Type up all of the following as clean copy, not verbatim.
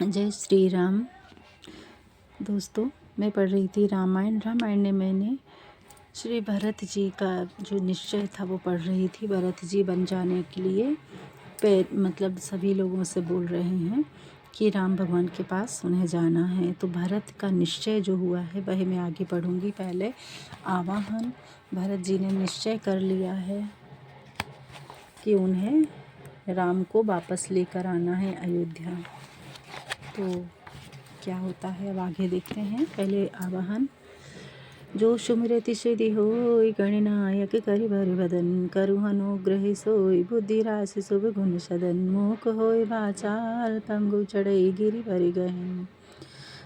जय श्री राम। दोस्तों, मैं पढ़ रही थी रामायण में मैंने श्री भरत जी का जो निश्चय था वो पढ़ रही थी। भरत जी बन जाने के लिए मतलब सभी लोगों से बोल रहे हैं कि राम भगवान के पास उन्हें जाना है। तो भरत का निश्चय जो हुआ है वह मैं आगे पढ़ूंगी। पहले आवाहन। भरत जी ने निश्चय कर लिया है कि उन्हें राम को वापस लेकर आना है अयोध्या। तो क्या होता है अब आगे देखते हैं। पहले आवाहन। जो सुमिरति सिद्धि होय गणनायक करि भरि बदन करु अनुग्रह सोय बुद्धि राशि शुभ गुण सदन मूक होय वाचाल पंगु चढ़ई गिरि भरि गहन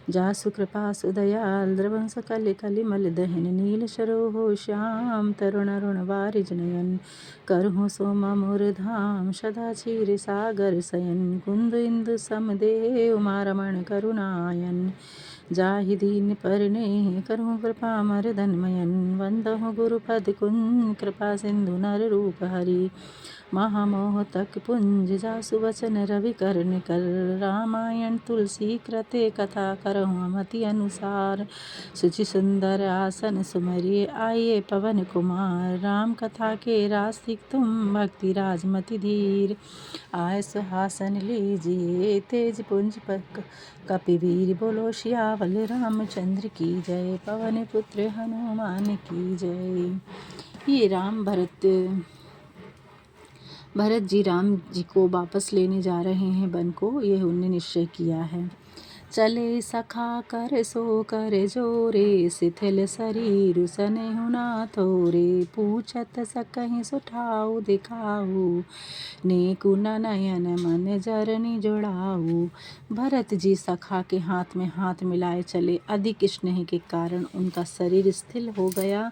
जासु कृपा सुदयाल द्रवंस कलि कलि मल दहन नील सरोह श्याम तरुण अरुण वारिज नयन करहु सोम मोर धाम सदा क्षीर सागर शयन कुंद इंदु समदेव मारमण करुणायन जाहि दीन परने करहु कृपा मर्दन मयन वंदहु गुरुपद कुंज कृपा सिंधु नर रूप हरि महामोह तक पुंज जासु वचन रवि कर निकल रामायण तुलसी कृते कथा करहु मति अनुसार सुचि सुंदर आसन सुमरिए आइए पवन कुमार राम कथा के रासिक तुम भक्ति राजमति धीर आय सुहासन लीजिए तेज पुंज पक कपिवीर बोलो सियावल रामचंद्र की जय पवन पुत्र हनुमान की जय। ये भरत जी राम जी को वापस लेने जा रहे हैं वन को। यह उन्होंने निश्चय किया है। चले सखा कर सो कर जोरे शिथिल शरीर सनेहु ना थोरे पूछत सकहि सुठाऊ दिखाऊ नेकु नयन मन जरनी जोड़ाऊ। भरत जी सखा के हाथ में हाथ मिलाए चले। अधिक स्नेह के कारण उनका शरीर स्थिर हो गया।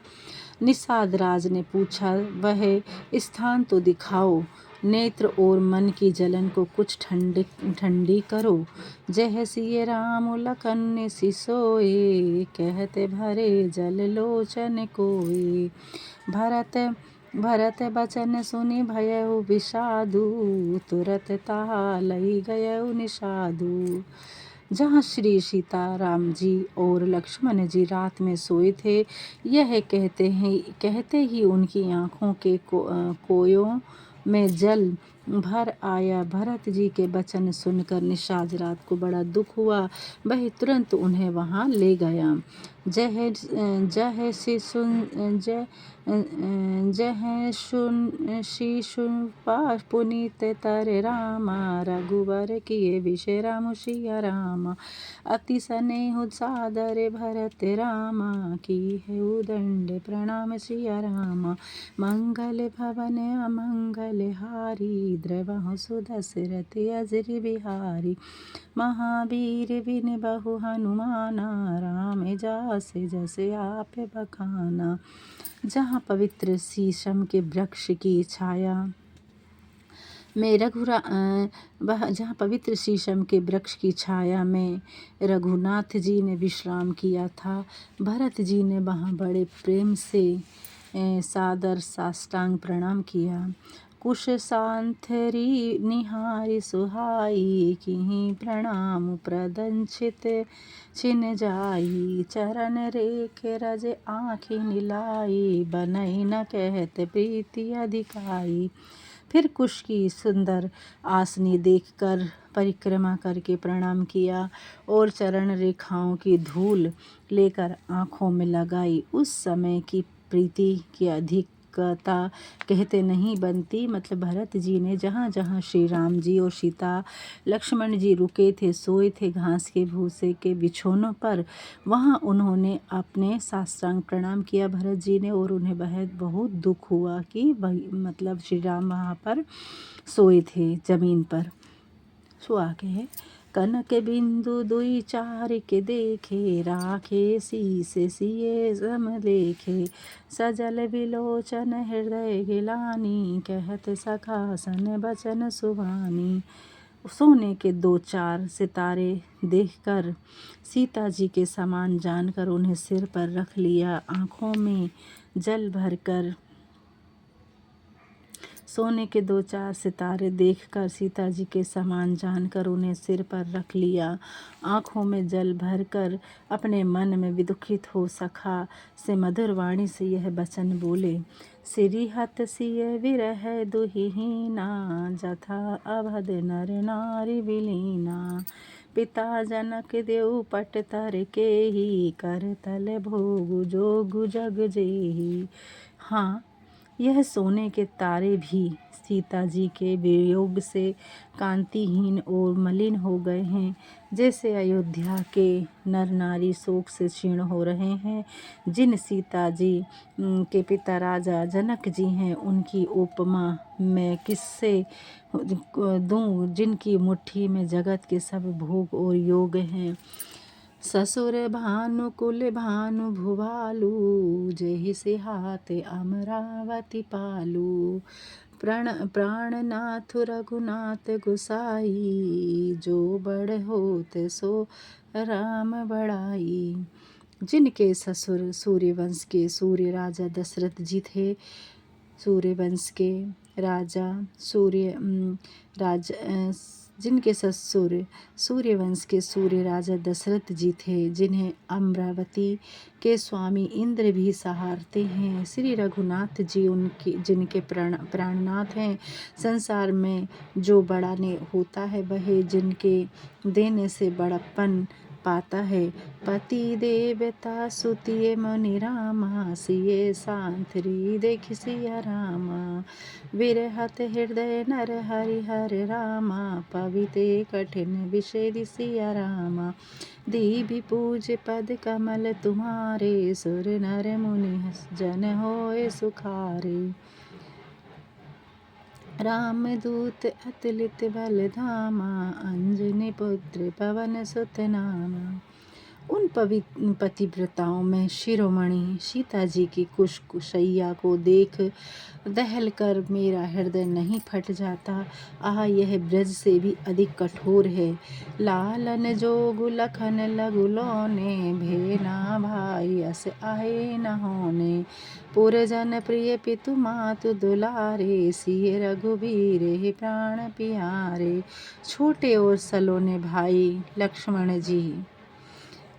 निषाद राज ने पूछा, वह स्थान तो दिखाओ, नेत्र और मन की जलन को कुछ ठंडी करो। जय सिय राम लखन सिसोए कहते भरे जल लोचन कोई। भरत बचन सुनि भयउ विषादु तुरत ताहा लई गयउ निषादु। जहाँ श्री सीता राम जी और लक्ष्मण जी रात में सोए थे, यह कहते ही उनकी आँखों के कोयों में जल भर आया। भरत जी के वचन सुनकर निषाद रात को बड़ा दुख हुआ। वह तुरंत उन्हें वहां ले गया। पुनीत तर रामा रघुवर किए विषय राम सिया रामा अति स्नेह सादर भरत रामा की है उदंड प्रणाम सिया रामा मंगल भवन अमंगल हारी द्रवहु सुदशरथ अजर बिहारी महावीर बिन बहु हनुमाना राम जसे जसे आप बखाना। जहाँ पवित्र शीशम के वृक्ष की छाया में जहाँ पवित्र शीशम के वृक्ष की छाया में रघुनाथ जी ने विश्राम किया था, भरत जी ने वहाँ बड़े प्रेम से सादर साष्टांग प्रणाम किया। कुश सांथरी निहारी सुहाई किहि प्रणाम प्रदंशित छिन जाई चरण रेख रज आँखि नीलाई बनई न कहत प्रीति अधिकाई। फिर कुश की सुंदर आसनी देखकर परिक्रमा करके प्रणाम किया और चरण रेखाओं की धूल लेकर आँखों में लगाई। उस समय की प्रीति की अधिकता कहते नहीं बनती। मतलब भरत जी ने जहाँ जहाँ श्री राम जी और सीता लक्ष्मण जी रुके थे, सोए थे घास के भूसे के बिछौनों पर, वहाँ उन्होंने अपने साष्टांग प्रणाम किया भरत जी ने। और उन्हें बहुत दुख हुआ कि मतलब श्री राम वहाँ पर सोए थे जमीन पर। सो आगे है, कनक बिंदु दुई चार के देखे राखे शीस सिए सम लेखे सजल बिलोचन हृदय गिलानी कहत सखा सन बचन सुभानी। सोने के दो चार सितारे देखकर सीता जी के समान जानकर उन्हें सिर पर रख लिया। आँखों में जल भरकर सोने के 2-4 सितारे देखकर सीता जी के समान जानकर उन्हें सिर पर रख लिया। आँखों में जल भरकर अपने मन में विदुखित हो सखा से मधुर वाणी से यह वचन बोले। सिरिहत सिय विरह दुहिहीना, जथा अवध नर नारी विलीना। पिता जनक देव पट तर के ही, कर तल भोग जोग जग जेही। हाँ, यह सोने के तारे भी सीता जी के वियोग से कांतिहीन और मलिन हो गए हैं, जैसे अयोध्या के नर नारी शोक से क्षीण हो रहे हैं। जिन सीता जी के पिता राजा जनक जी हैं, उनकी उपमा मैं किससे दूं, जिनकी मुट्ठी में जगत के सब भोग और योग हैं। ससुर भानु कुल भानु भुभालु, जेहि से हाथ अमरावती पालू। प्राणनाथ रघुनाथ गोसाई, जो बड़ होत सो राम बड़ाई। जिनके ससुर सूर्यवंश के सूर्य राजा दशरथ जी थे, सूर्यवंश के राजा जिनके ससुर सूर्यवंश के सूर्य राजा दशरथ जी थे, जिन्हें अमरावती के स्वामी इंद्र भी सहारते हैं। श्री रघुनाथ जी जिनके प्राणनाथ हैं। संसार में जो बड़ा ने होता है, वह जिनके देने से बड़प्पन पाता है। पति देवता सुतिए मुनि रामा, सिए शांत देख सिया रामा। विरहत हृदय नर हरि हर रामा, पविते कठिन विषेद सिया रामा। दीवि पूज पद कमल तुम्हारे, सुर नर मुनि जन होए सुखारे। रामदूत अतुलित बल धामा, अंजनी पुत्र पवन सुत नामा। उन पतिव्रताओं में शिरोमणि सीता जी की कुशैया को देख दहल कर मेरा हृदय नहीं फट जाता। आह, यह ब्रज से भी अधिक कठोर है। लालन जोगु लखन लगु लोने, भेना भाई अस आए न होने। पुरजन प्रिय पितु मातु दुलारे, सिय रघुबीर प्राण प्यारे। छोटे और सलोने भाई लक्ष्मण जी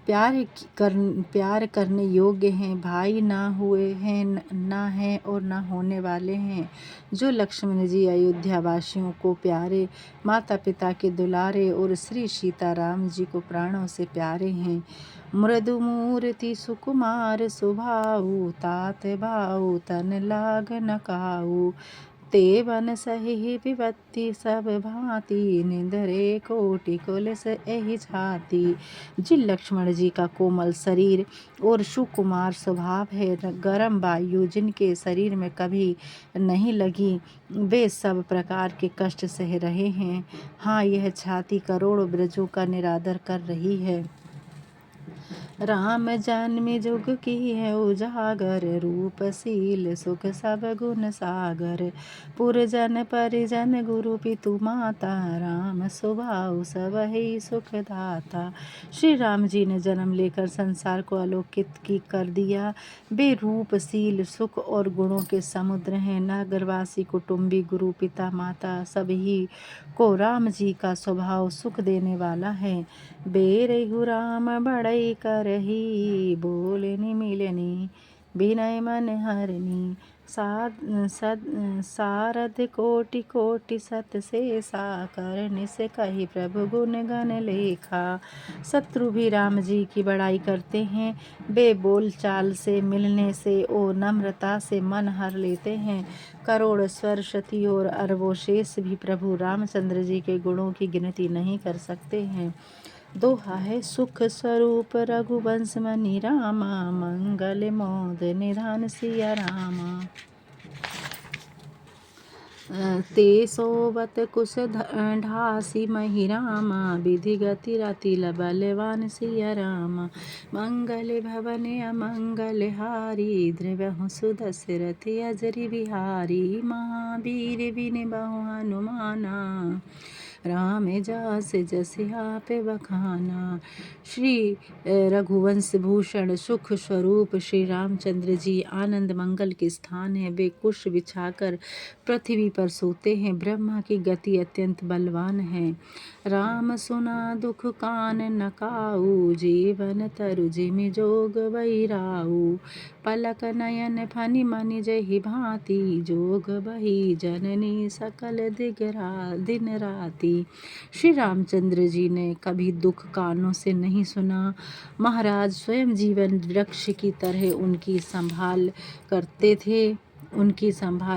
प्यार करने योग्य हैं, भाई ना हुए हैं, ना हैं और ना होने वाले हैं। जो लक्ष्मण जी अयोध्या वासियों को प्यारे, माता पिता के दुलारे और श्री सीताराम जी को प्राणों से प्यारे हैं। मृदु मूर्ति सुकुमार सुभाऊ, तात भाऊ तन लाग न काऊ। ते बन सही विपत्ति सब भांति, निंदरे कोटि कुलस एहि छाती। जिन लक्ष्मण जी का कोमल शरीर और सुकुमार स्वभाव है, गर्म वायु जिनके शरीर में कभी नहीं लगी, वे सब प्रकार के कष्ट सह रहे हैं। हाँ, यह छाती करोड़ों ब्रजों का निरादर कर रही है। राम जन्मि जुग की है उजागर, रूपशील सुख सब गुण सागर। पुरजन परिजन गुरु पितु माता, राम स्वभाव सब ही सुख दाता। श्री राम जी ने जन्म लेकर संसार को अलौकिक की कर दिया। वे रूपशील सुख और गुणों के समुद्र हैं। नगरवासी कुटुंबी गुरु पिता माता सभी को राम जी का स्वभाव सुख देने वाला है। बेरहु राम बड़ई करही, बोलनि मिलनी विनय मन हरनी। सारद कोटि कोटि सत शेषा, करनि से कही प्रभु गुण गण लेखा। शत्रु भी राम जी की बड़ाई करते हैं। वे बोल चाल से, मिलने से और नम्रता से मन हर लेते हैं। करोड़ सरस्वती और अरबों शेष भी प्रभु रामचंद्र जी के गुणों की गिनती नहीं कर सकते हैं। दोहा है, सुख स्वरूप रघुवंश मनि रामा, मंगल मोद निधान सिया रामा। ते सोवत कुश ढासी महि रामा, विधि गति रति बलवान सिया रामा। मंगल भवन अमंगल हारी, द्रवहु सुदशरथ अजरि बिहारी। महावीर बिन बहु हनुमाना, राम जास जस आप बखाना। श्री रघुवंश भूषण सुख स्वरूप श्री रामचंद्र जी आनंद मंगल के स्थान है। वे कुश बिछाकर पृथ्वी पर सोते हैं। ब्रह्मा की गति अत्यंत बलवान है। राम सुना दुख कान नकाऊ, जीवन तरु जिमि जोग बैराऊ। पलक नयन फनि मनि जहि भांति, जोग बही जननी सकल दिन राति। श्री रामचंद्र जी ने कभी दुख कानों से नहीं सुना। महाराज स्वयं जीवन वृक्ष की तरह उनकी संभाल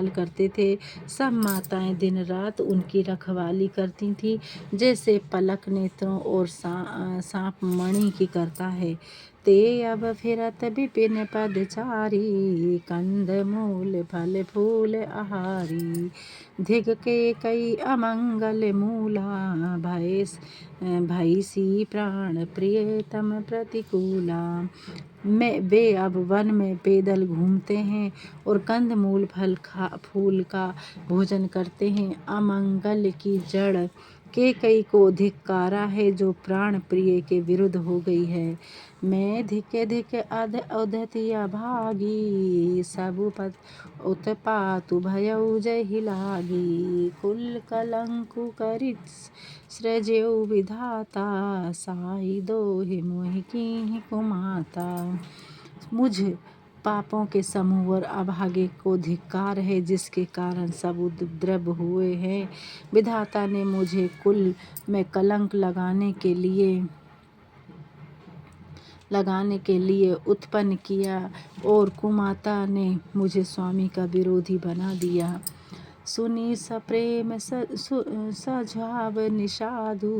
करते थे। सब माताएं दिन रात उनकी रखवाली करती थीं, जैसे पलक नेत्रों और सांप मणि की करता है। ते अब फिरत विपिन पदचारी, कंद मूल फल फूल आहारी। धिग के कई अमंगल मूला, भैसी प्राण प्रियतम प्रतिकूला। वे अब वन में पैदल घूमते हैं और कंद मूल फूल का भोजन करते हैं। अमंगल की जड़ कई को धिक्कारा है, जो प्राण प्रिय के विरुद्ध हो गई है। मैं धिके धिके अधतिया भागी, सब उत्पातु भयउ जहि लागी। कुल कलंकु करित सृजेउ विधाता, साई दोहि मोहि कीन्हि कुमाता। मुझ पापों के समूह और अभागे को धिक्कार है, जिसके कारण सब उपद्रव हुए हैं। विधाता ने मुझे कुल में कलंक लगाने के लिए उत्पन्न किया और कुमाता ने मुझे स्वामी का विरोधी बना दिया। सुनी सप्रेम सझाव निषादु,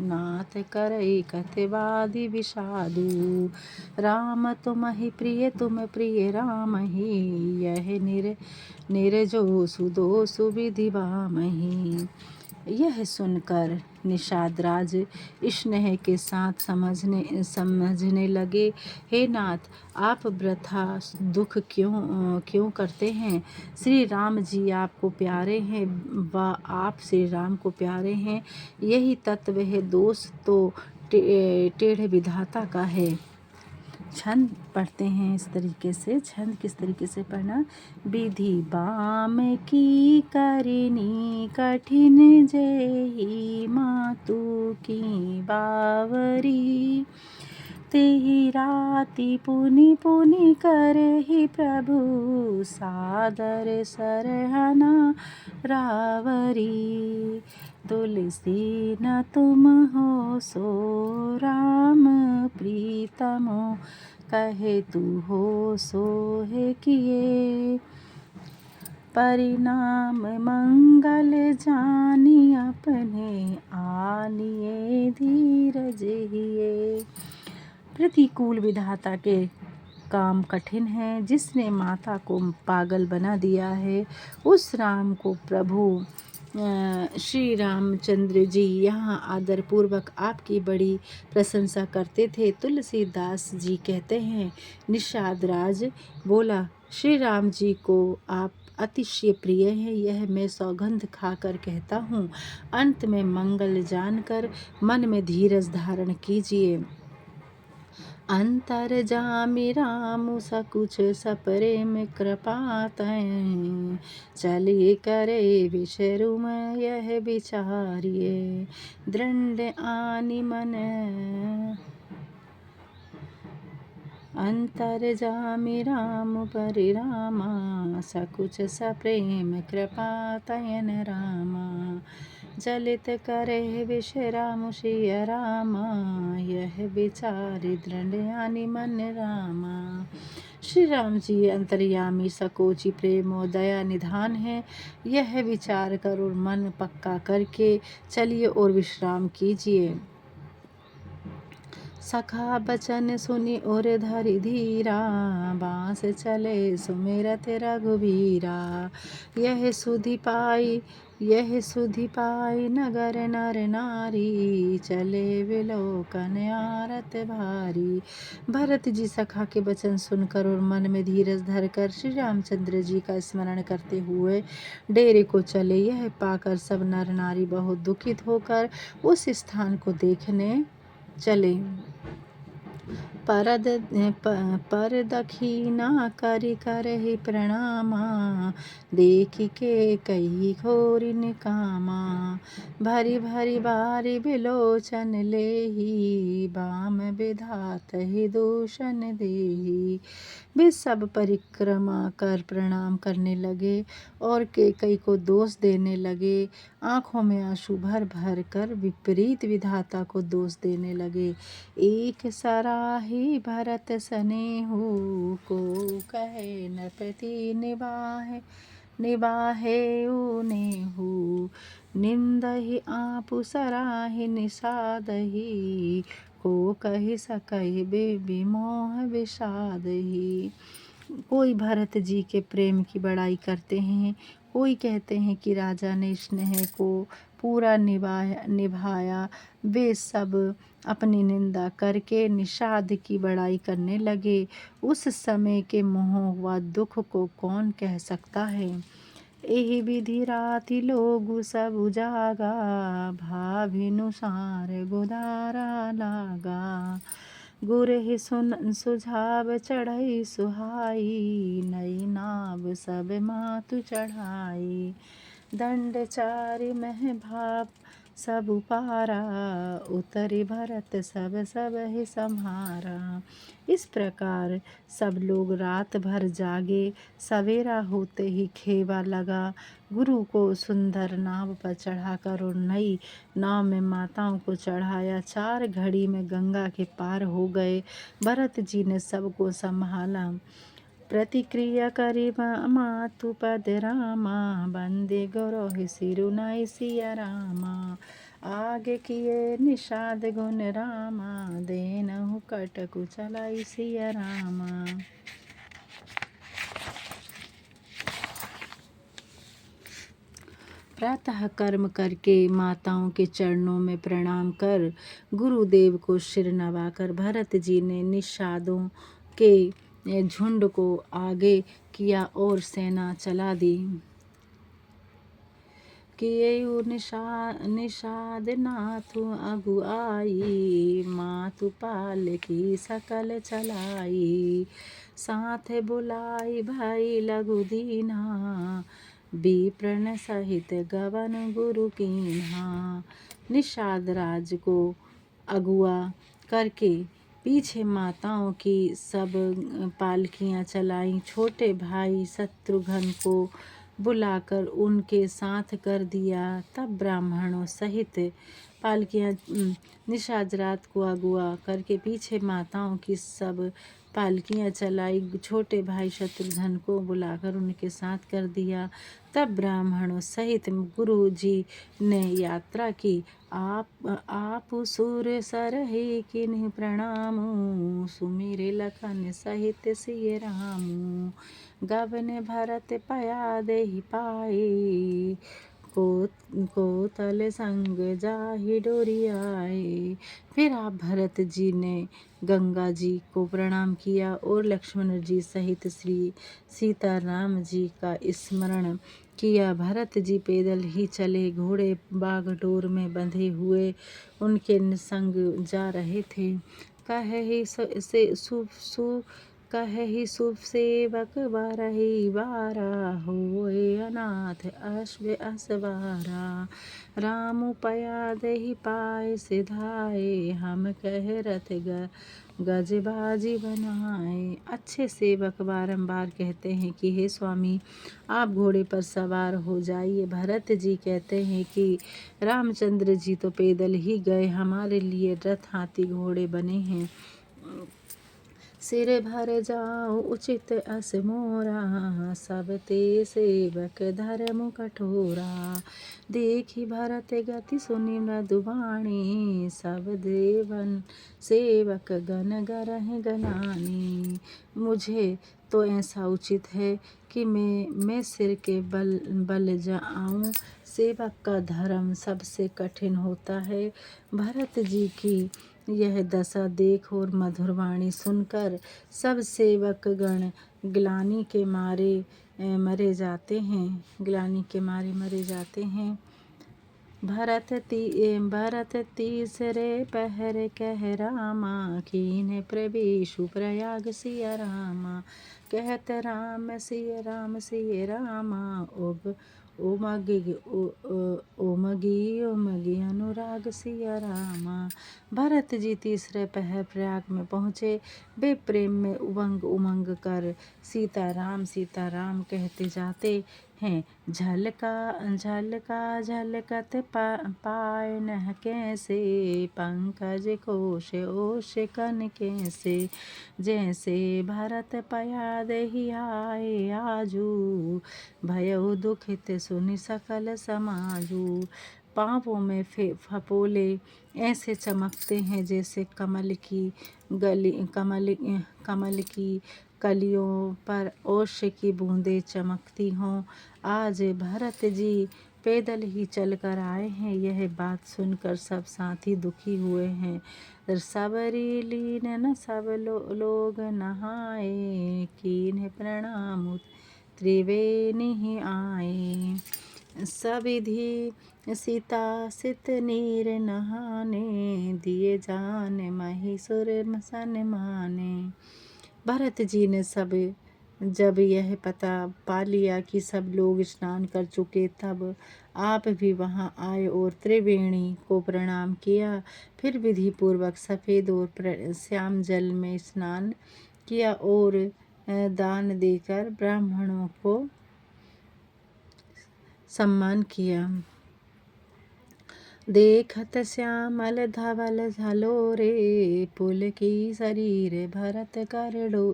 नाथ करई कथवादि विषादु। राम तुम्हि प्रिय तुम प्रिय राम ही, यह निर्जो सुदोषु विधि बामहि। यह सुनकर निषाद राज स्नेह के साथ समझने लगे, हे नाथ, आप वृथा दुख क्यों करते हैं। श्री राम जी आपको प्यारे हैं व आप श्री राम को प्यारे हैं, यही तत्व है। दोष तो टेढ़ विधाता का है। छंद पढ़ते हैं इस तरीके से। छंद किस तरीके से पढ़ना। विधि बाम की करिनी कठिन, जेहि मातु की बावरी। तेहि राति पुनि पुनि करहि प्रभु, सादर सरहना रावरी। तुलसी न तुम हो सो राम प्रीतमो, कहे तू हो सोहे किए। परिणाम मंगल जानी अपने, आनिए धीरज हिए। प्रतिकूल विधाता के काम कठिन है। जिसने माता को पागल बना दिया है, उस राम को प्रभु श्री रामचंद्र जी यहाँ आदरपूर्वक आपकी बड़ी प्रशंसा करते थे। तुलसीदास जी कहते हैं, निषाद राज बोला, श्री राम जी को आप अतिशय प्रिय है, यह मैं सौगंध खाकर कहता हूँ। अंत में मंगल जानकर मन में धीरज धारण कीजिए। अंतर जामि राम सकुच सप्रेम कृपा तैं, चलिए करे विषरुम यह विचारिए। दृढ़ आनि मन अंतर जामि राम परिरामा, सकुच सप्रेम कृपा तयन रामा। जलित करे विश्राम सिय रामा, यह विचारि दृढ़ आनि मन रामा। श्री राम जी अंतर्यामी सकोची प्रेम और दया निधान है। यह विचार कर और मन पक्का करके चलिए और विश्राम कीजिए। सखा बचन सुनि और धरि धीरा, बाँस चले सुमिरत रघुबीरा। यह सुधि पाई नगर नर नारी, चले विलोकन आरत भारी। भरत जी सखा के वचन सुनकर और मन में धीरज धरकर श्री रामचंद्र जी का स्मरण करते हुए डेरे को चले। यह पाकर सब नर नारी बहुत दुखित होकर उस स्थान को देखने चले। पर दखीना करि करहि प्रणामा, देखि के कही घोरी निकामा। भरी भरी बारी बिलोचन लेहि, बाम विधातहि दूषण देहि। वे सब परिक्रमा कर प्रणाम करने लगे और कैकेयी को दोष देने लगे। आँखों में आंसू भर भर कर विपरीत विधाता को दोष देने लगे। एक सराही भरत सनेहु, को कहे नृपति निबाहेउ नेहु। निंदहि आपु सराहि निषादहि, को कहि सकहि विमोह विषादहि। कोई भरत जी के प्रेम की बड़ाई करते हैं, कोई कहते हैं कि राजा ने स्नेह को पूरा निभाया। वे सब अपनी निंदा करके निषाद की बड़ाई करने लगे। उस समय के मोह व दुख को कौन कह सकता है। एहि विधि राति लोगु सब जागा, भाभिनुसार गुदारा लागा। गुरहि सुझाव चढ़ई सुहाई, नई नाव सब मातु चढ़ाई। दंड चारि मह भाप सब उपारा, उतरि भरत सब ही सम्हारा। इस प्रकार सब लोग रात भर जागे। सवेरा होते ही खेवा लगा। गुरु को सुंदर नाव पर चढ़ाकर और नई नाव में माताओं को चढ़ाया। 4 घड़ी में गंगा के पार हो गए। भरत जी ने सबको संभाला। प्रतिक्रिया करी मातु पद रामा, बंदे गौरव सिरुनाई सिया रामा। आगे किए निषाद गुण रामा, देनहु कटकु चलाई सिया रामा। प्रातः कर्म करके माताओं के चरणों में प्रणाम कर गुरुदेव को सिर नवाकर भरत जी ने निषादों के झुंड को आगे किया और सेना चला दी। किएउ निषाद नाथु अगुआई, मातु पालकी सकल चलाई। साथ बुलाई भई लघु दीन्हा, विप्रण सहित गवन गुरु कीन्हा। निषाद राज को अगुआ करके पीछे माताओं की सब पालकियां चलाईं। छोटे भाई शत्रुघ्न को बुलाकर उनके साथ कर दिया। तब ब्राह्मणों सहित पालकियां निषाद रात को अगुआ करके पीछे माताओं की सब पालकियां चलाई। छोटे भाई शत्रुघ्न को बुलाकर उनके साथ कर दिया। तब ब्राह्मणों सहित गुरु जी ने यात्रा की। आप सुर सरहि किन्हि प्रणामु, सुमिरे लखन सहित सिय रामु। गबन भरत पया देहि पाए, को तल संग जाहि डोरियाए। फिर आप भरत जी ने गंगा जी को प्रणाम किया और लक्ष्मण जी सहित श्री सीताराम जी का स्मरण किया। भरत जी पैदल ही चले, घोड़े बागडोर में बंधे हुए उनके संग जा रहे थे। कहेहि शुभ सेवक बारहि बारा, होए अनाथ अश्व असवारा। रामु पया देहि पाए सिधाए, हम कह रथ गजबाजी बनाए। अच्छे सेवक बारंबार कहते हैं कि हे स्वामी, आप घोड़े पर सवार हो जाइए। भरत जी कहते हैं कि रामचंद्र जी तो पैदल ही गए, हमारे लिए रथ हाथी घोड़े बने हैं। सिर भर जाओ उचित अस मोरा, सब ते सेवक धर्म कठोरा। देखी भरत गति सुनि मृदुवाणी, सब देवन सेवक गण गरह गनानी। मुझे तो ऐसा उचित है कि मैं सिर के बल जाऊं। सेवक का धर्म सबसे कठिन होता है। भरत जी की यह दशा देख और मधुर वाणी सुनकर सब सेवक गण ग्लानि के मारे मरे जाते हैं। ग्लानि के मारे मरे जाते हैं। भरत तीसरे पहर कह रामा, कीन्ह प्रवेशु प्रयाग सिया रामा। कहत राम सिय रामा, उमगी अनुराग सिया रामा। भरत जी तीसरे पहर प्रयाग में पहुँचे। वे प्रेम में उमंग उमंग कर सीता राम कहते जाते हैं। झलका झलका झलकत पाय नह कैसे, पंकज कोश ओश कन कैसे। जैसे भरत पया दही आए आजू, भयउ दुखित सुनि सकल समाजू। पाँवों में फपोले ऐसे चमकते हैं जैसे कमल की कलियों पर ओश की बूंदें चमकती हों। आज भरत जी पैदल ही चलकर आए हैं। यह बात सुनकर सब साथी दुखी हुए हैं। सबरी लीन न सब लोग नहाए, कीन्ह प्रणाम त्रिवेणी आए। सविधि सीता सित नीर नहाने, दिए जान महिषुर सन माने। भरत जी ने जब यह पता पा लिया कि सब लोग स्नान कर चुके, तब आप भी वहां आए और त्रिवेणी को प्रणाम किया। फिर विधि पूर्वक सफ़ेद और श्याम जल में स्नान किया और दान देकर ब्राह्मणों को सम्मान किया। देखत श्यामल धवल झलोरे, पुलकी शरीर भरत कर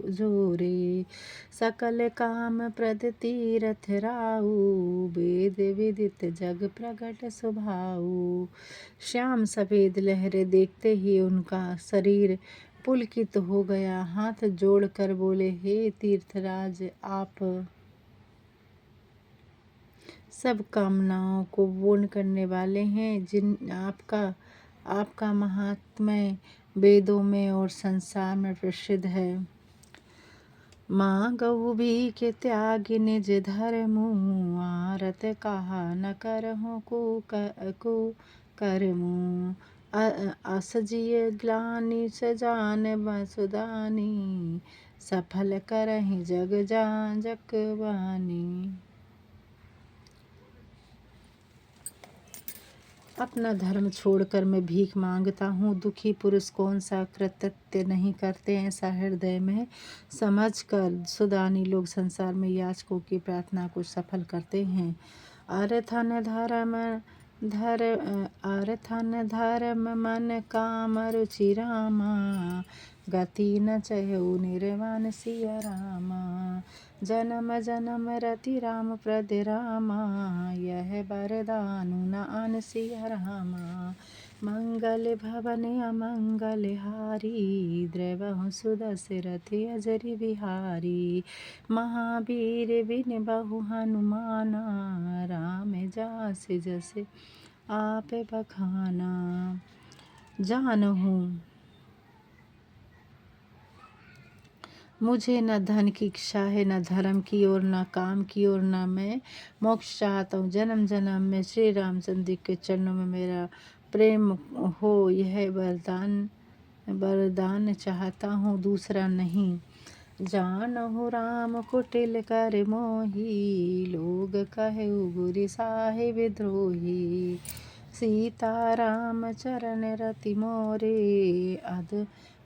जोरे। सकल काम प्रद तीरथ राऊ, वेद विदित जग प्रगट स्वभाऊ। श्याम सफेद लहरें देखते ही उनका शरीर पुलकित हो गया। हाथ जोड़कर बोले, हे तीर्थराज, आप सब कामनाओं को पूर्ण करने वाले हैं। जिन आपका महात्म्य वेदों में और संसार में प्रसिद्ध है। माँ गऊ भी के त्यागी निज धर्मु, आरत कहा न करहु को कर्मु। असजिय ग्लानि सजान बसुदानी, सफल करहि जग जाजक बानी। अपना धर्म छोड़कर मैं भीख मांगता हूँ। दुखी पुरुष कौन सा कृत्य नहीं करते, ऐसा हृदय में समझकर सुदानी लोग संसार में याचकों की प्रार्थना को सफल करते हैं। अर्थन धर्म मन काम रुचि रामा, गति न चहु निर्वाण सिया रामा। जन्म जन्म रति राम प्रद रामा, यह वरदानु न आन सिया रामा। मंगल भवन अमंगल हारी, द्रवहु सुदशरथ अजरि बिहारी। महावीर बिन बहु हनुमाना, राम जास जस आप बखाना। जानहु मुझे न धन की इच्छा है, न धर्म की और न काम की और न मैं मोक्ष चाहता हूँ। जन्म जन्म में श्री रामचंद्र के चरणों में मेरा प्रेम हो, यह वरदान चाहता हूँ, दूसरा नहीं। जानहु राम कुटिल कर मोही, लोग कहेउ गुरु साहिब द्रोही। सीता राम चरण रति मोरे,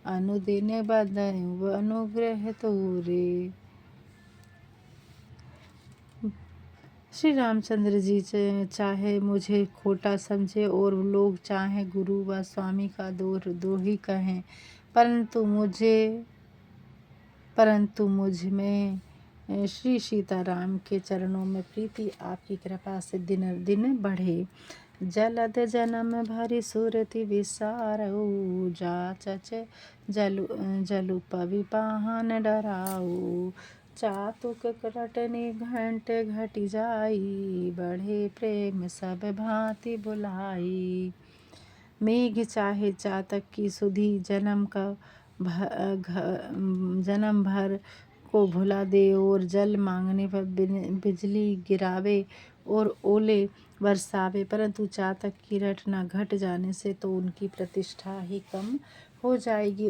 अनुदिन बदनु अनुग्रह तोरे। श्री रामचंद्र जी चाहे मुझे खोटा समझे और लोग चाहे गुरु व स्वामी का द्रोही कहें, परंतु मुझे परंतु मुझ में श्री सीताराम के चरणों में प्रीति आपकी कृपा से दिन दिन बढ़े। जलद जन्म भरी सुरति विसारऊ, जाचच जलु पवि पाहन डराऊ। चातुक रटनी घंट घटी जाई, बढ़े प्रेम सब भांति बुलाई। मेघ चाहे चातक की सुधि, जन्म भर को भुला दे। और जल मांगने पर बिजली गिरावे और ओले बरसावे, परंतु चातक की रटना घट जाने से तो उनकी प्रतिष्ठा ही कम हो जाएगी।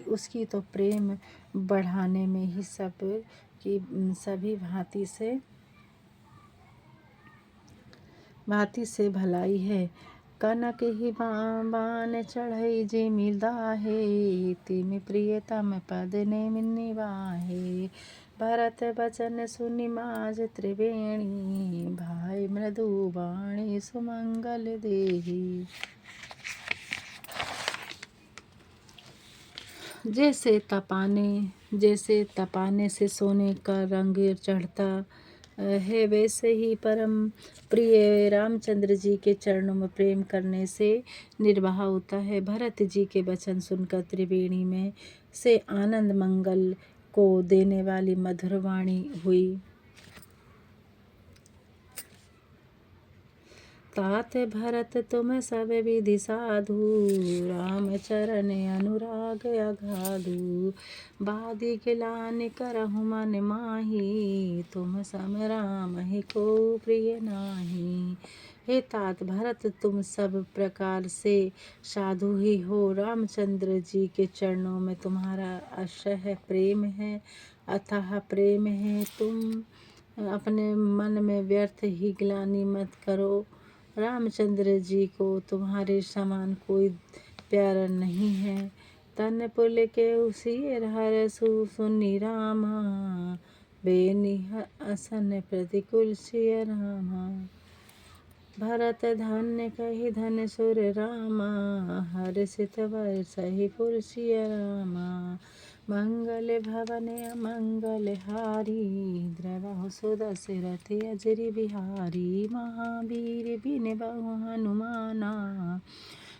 उसकी तो प्रेम बढ़ाने में ही सभी भांति से भलाई है। कनक ही बान चढ़ई जे मिलदाहे, तिम प्रियतम पद ने निवाहे। भरत बचन सुनि माज त्रिवेणी, भाई मृदु बाणी सुमंगल देही। जैसे तपाने से सोने का रंग चढ़ता है, वैसे ही परम प्रिय रामचंद्र जी के चरणों में प्रेम करने से निर्वाह होता है। भरत जी के वचन सुनकर त्रिवेणी में से आनंद मंगल को देने वाली मधुर वाणी हुई। तात भरत तुम सब विधि साधु, राम चरण अनुराग अगाधु। बादी गिलानि करहु मन माही, तुम सम राम ही को प्रिय नाही। हे तात भरत, तुम सब प्रकार से साधु ही हो। रामचंद्र जी के चरणों में तुम्हारा अशह प्रेम है, अथाह प्रेम है। तुम अपने मन में व्यर्थ ही ग्लानि मत करो। रामचंद्र जी को तुम्हारे समान कोई प्यारा नहीं है। तन पुल के उसिर हरसु सुनि रामा, बेनिह असन प्रतिकुल सिय रामा। भरत धन्य कहि धन सुर रामा, हर्षित बरसहि पुर सिय रामा। मंगल भवन अमंगल हारी, द्रवहु सुदशरथ अजरि बिहारी। महावीर बिन बहु हनुमाना,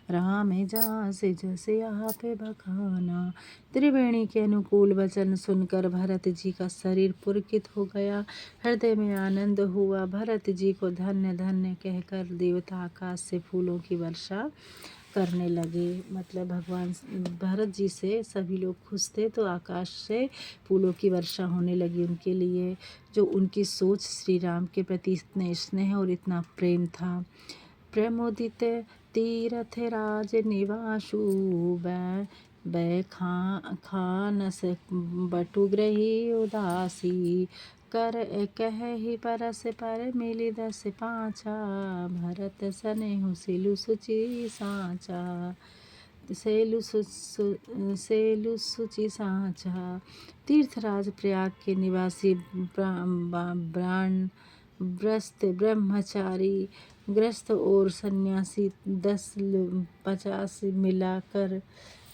राम जास जस आप बखाना। त्रिवेणी के अनुकूल वचन सुनकर भरत जी का शरीर पुलकित हो गया, हृदय में आनंद हुआ। भरत जी को धन्य धन्य कहकर देवता आकाश से फूलों की वर्षा करने लगे। मतलब भगवान भरत जी से सभी लोग खुश थे, तो आकाश से फूलों की वर्षा होने लगी उनके लिए। जो उनकी सोच श्री राम के प्रति इतने स्नेह और इतना प्रेम था। प्रमोदित तीरथ राज निवासु, खानस बटुग्रही उदासी। कर कहि परस पर मिली 10 पाँचा, भरत सनेहु सिलु सुचि साँचा। सेलु सुचि साँचा। तीर्थराज प्रयाग के निवासी ब्रह्मचारी ग्रस्त और सन्यासी 10-50 मिलाकर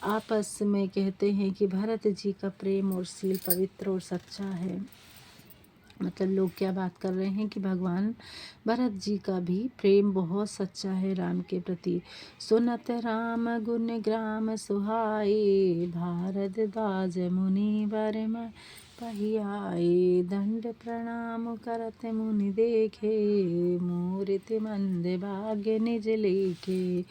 आपस में कहते हैं कि भरत जी का प्रेम और शील पवित्र और सच्चा है। मतलब लोग क्या बात कर रहे हैं कि भगवान भरत जी का भी प्रेम बहुत सच्चा है राम के प्रति। सुनत राम गुण ग्राम सुहाए, भारत दाज मुनि बर पहियाए। दंड प्रणाम करत मुनि देखे, मूर्ति मंद भाग्य निज लेखे।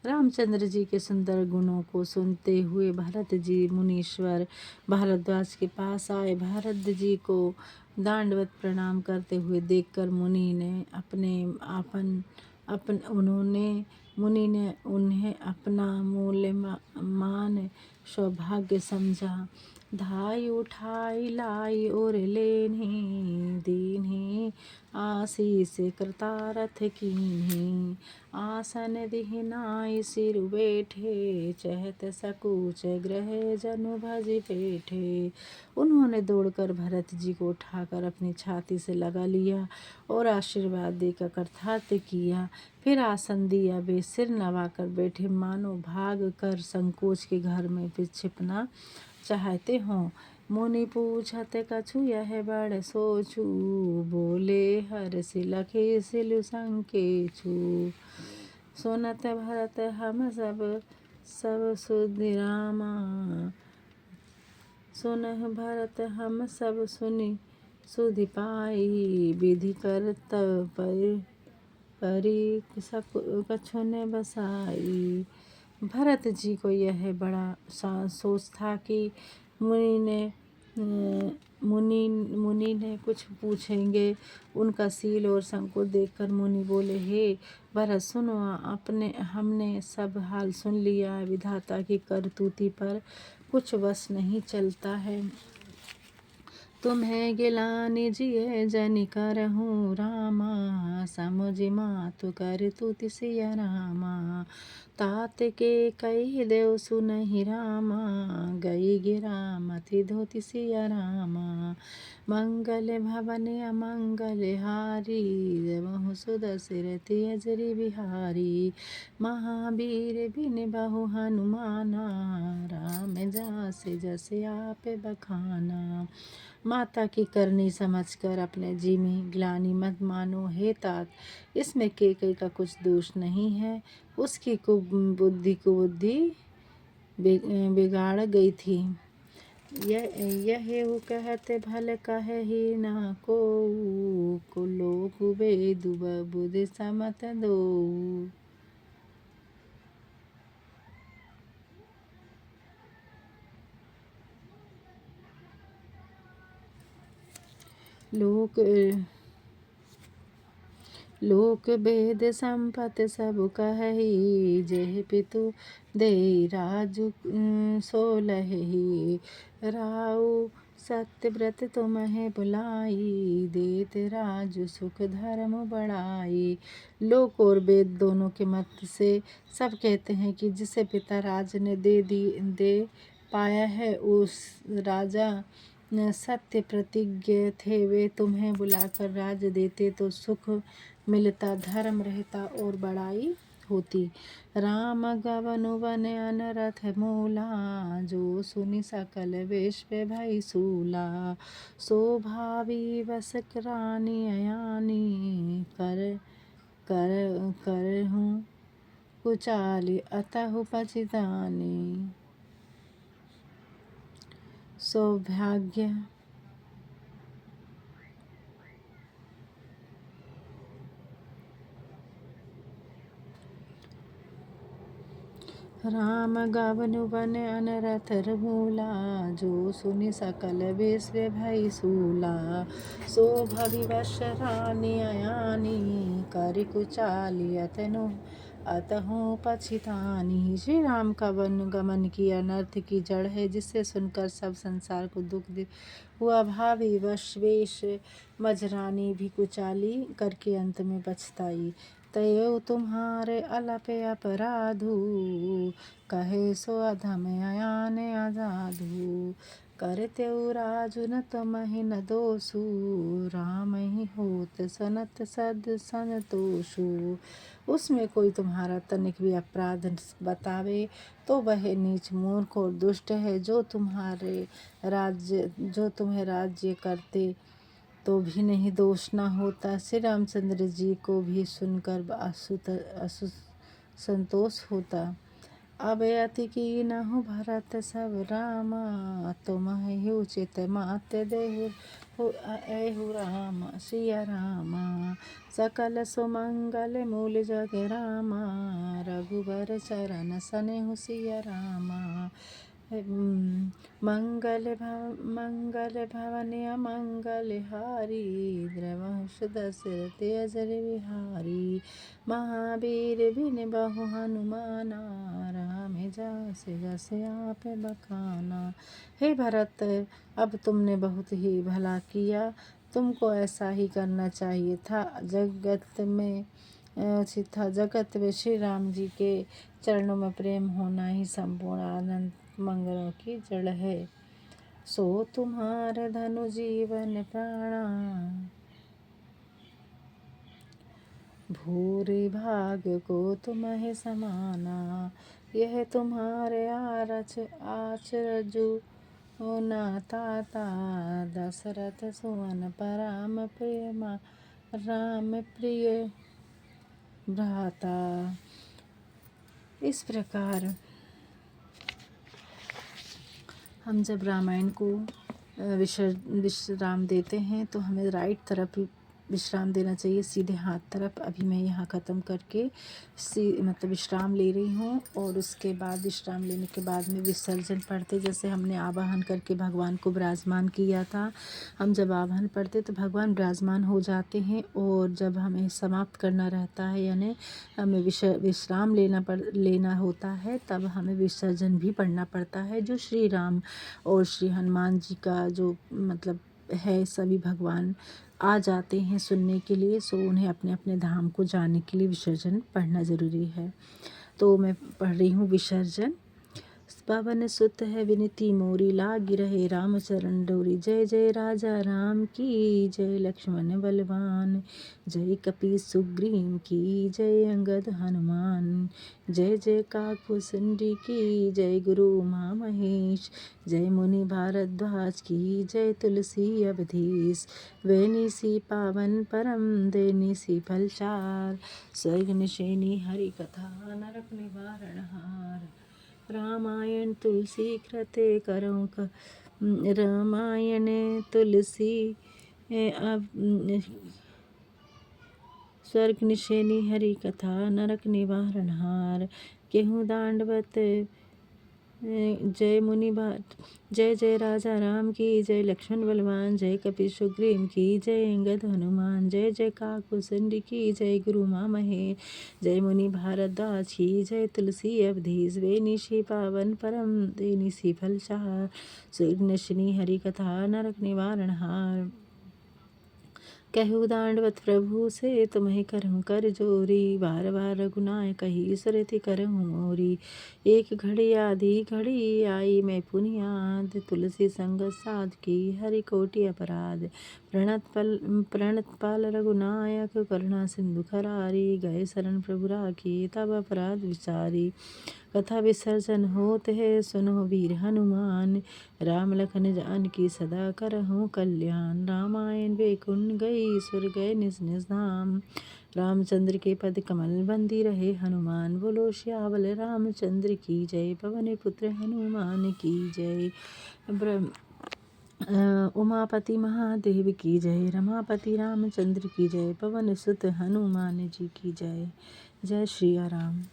रामचंद्र जी के सुंदर गुणों को सुनते हुए भरत जी मुनीश्वर भारद्वाज के पास आए। भरत जी को दंडवत प्रणाम करते हुए देखकर मुनि ने उन्हें अपना मूल्यमान सौभाग्य समझा। धाई उठाई लाई और लेन्ही, दीन्ही आशीष कृतारथ कीन्ही। आसन दिहि नाई सिरु बैठे, चहत सकुच ग्रह जनु भज बैठे। उन्होंने दौड़कर भरत जी को उठाकर अपनी छाती से लगा लिया और आशीर्वाद देकर कृतार्थ किया। फिर आसन दिया, वे सिर नवाकर बैठे, मानो भाग कर संकोच के घर में छिपना चाहते हों। मुनि पूछत कछु यह बड़ सोचू, बोले हर्ष लखे सिलु संकेचू। सुनत भरत हम सब सुधि रामा, सुनह भरत हम सब सुनि सुधि पाई। विधि कर्तव्य परि कछु न बसाई। भरत जी को यह बड़ा सोच था कि मुनि ने कुछ पूछेंगे। उनका सील और संकोच देखकर मुनि बोले, हे भरत सुनो, हमने सब हाल सुन लिया। विधाता की करतूती पर कुछ वश नहीं चलता है। तुम्हें गिलानि जिय जनि करहूँ रामा, समुझि मातु करतूति सिया रामा। तात के कहि देव सुनहि रामा, गई गिरा मति धोति सिया रामा। मंगल भवन अमंगल हारी, देवहु सुदशरथि अजरि बिहारी। महावीर बिन बहु हनुमाना, राम जासि जसि आप बखाना। माता की करनी समझकर अपने जी में ग्लानि मत मानो। हे तात, इसमें केकई का कुछ दोष नहीं है। उसकी कुबुद्धि बिगाड़ गई थी। यह कहते भल कहि न को लोग वेदु बुद्धि समत दो। लोक वेद संपत सब कहि, जेह पितु देई राजु सोलहि। राउ सत्यव्रत तुम्हें बुलाई, देत राजु सुख धर्म बढ़ाई। लोक और वेद दोनों के मत से सब कहते हैं कि जिसे पिता राज ने दे पाया है, उस राजा सत्य प्रतिज्ञ थे। वे तुम्हें बुलाकर राज देते तो सुख मिलता, धर्म रहता और बड़ाई होती। राम गवनु वन अनरथ मूला, जो सुनि सकल विश्व भई सूला। सो भावी बस रानी अयानी, करहूँ कुचाली अतहु पछितानी। सौभाग्य राम गवनु वन अनरथ मूला, जो सुनि सकल विश्व भई सूला। सो भविवश रानी अयानी, करि कुचाली अतहु पछितानी। श्री राम का वन गमन की अनर्थ की जड़ है, जिससे सुनकर सब संसार को दुख हुआ। भावी वश वेश मजरानी भी कुचाली करके अंत में पछताई। तयो तुम्हारे अलपे अपराधु, कहे सो अधम अयान आजादु। करतेउ राजु न तुमहि न दोषु, राम ही होत सनत सद संतोषु। उसमें कोई तुम्हारा तनिक भी अपराध बतावे तो वह नीच मूर्ख और दुष्ट है। जो तुम्हें राज्य करते तो भी नहीं दोष न होता। श्री रामचंद्र जी को भी सुनकर संतोष होता। अब अति कीनहु भरत सब रामा, तुम्हि उचित मात देहु रामा। सिया रामा सकल सुमंगल मूल जग रामा, रघुबर चरण सनेहु सिया रामा। मंगल भवन अमंगल हारी, द्रवहु सुदशरथि अजरि बिहारी। महावीर बिन बहु हनुमाना, राम जासि जसि आप बखाना। हे भरत, अब तुमने बहुत ही भला किया। तुमको ऐसा ही करना चाहिए था। जगत में श्री राम जी के चरणों में प्रेम होना ही संपूर्ण आनंद मंगलों की जड़ है। सो तुम्हारे धनु जीवन प्राणा, भूरि भाग को तुम्हें समाना। यह तुम्हारे आचरजु ओ नाता दशरथ सुवन पराम प्रिय राम प्रिय भ्राता। इस प्रकार हम जब रामायण को विश्राम देते हैं तो हमें राइट तरफ विश्राम देना चाहिए, सीधे हाथ तरफ। अभी मैं यहाँ ख़त्म करके मतलब विश्राम ले रही हूँ, और उसके बाद विश्राम लेने के बाद में विसर्जन पढ़ते, जैसे हमने आवाहन करके भगवान को विराजमान किया था। हम जब आवाहन पढ़ते तो भगवान विराजमान हो जाते हैं, और जब हमें समाप्त करना रहता है यानी हमें विश्राम लेना होता है, तब हमें विसर्जन भी पढ़ना पड़ता है, जो श्री राम और श्री हनुमान जी का जो मतलब है, सभी भगवान आ जाते हैं सुनने के लिए। सो उन्हें अपने अपने धाम को जाने के लिए विसर्जन पढ़ना ज़रूरी है। तो मैं पढ़ रही हूँ विसर्जन। पवन सुत है विनती मोरी, लागी रहे राम चरण डोरी। जय जय राजा राम की जय, लक्ष्मण बलवान जय, कपि सुग्रीव की जय, अंगद हनुमान जय। जय काकुसुंडी की जय, गुरु उमा महेश जय, मुनि भारद्वाज की जय, तुलसी अवधीश वेनिसी पावन परम देनिसी फलचार। स्वर्ग निशेनी हरि कथा, नरक निवारण हार। रामायण तुलसी कृते करौं रामायण तुलसी स्वर्ग निशेनी हरि कथा, नरक निवारण हार। केहूँ दांडवत जय मुनि भाट जय। जय राजा राम की जय, लक्ष्मण बलवान जय, कपि सुग्रीव की जय, अंगद हनुमान जय। जय काकुसुंडी की जय, गुरु उमा महेश जय, मुनि भारद्वाज की जय, तुलसी अवधीश वेनिसी पावन परम देनिसी फलचार। स्वर्ग निशेनी हरि कथा, नरक निवारण हार। कहु दांडवत प्रभु से तुम्हें करहूँ कर जोरी, बार बार रघुनाय कही सुरति करहूँ मोरी। एक घड़ी आधी घड़ी आई मैं पुनियाद, तुलसी संगत साध की हरि कोटि अपराध। प्रणतपाल रघुनायक करुणा सिंधु खरारी, गए शरण प्रभु राखी तब अपराध विचारी। कथा विसर्जन होत है सुनो वीर हनुमान, राम लखन जानकी सदा करहूँ कल्याण। रामायण वैकुंठ गई सुर गए निज निज धाम, रामचंद्र के पद कमल बंदी रहे हनुमान। बोलो श्यावल रामचंद्र की जय, पवन पुत्र हनुमान की जय। उमापति महादेव की जय, रमापति रामचंद्र की जय, पवन सुत हनुमान जी की जय। जय श्री राम।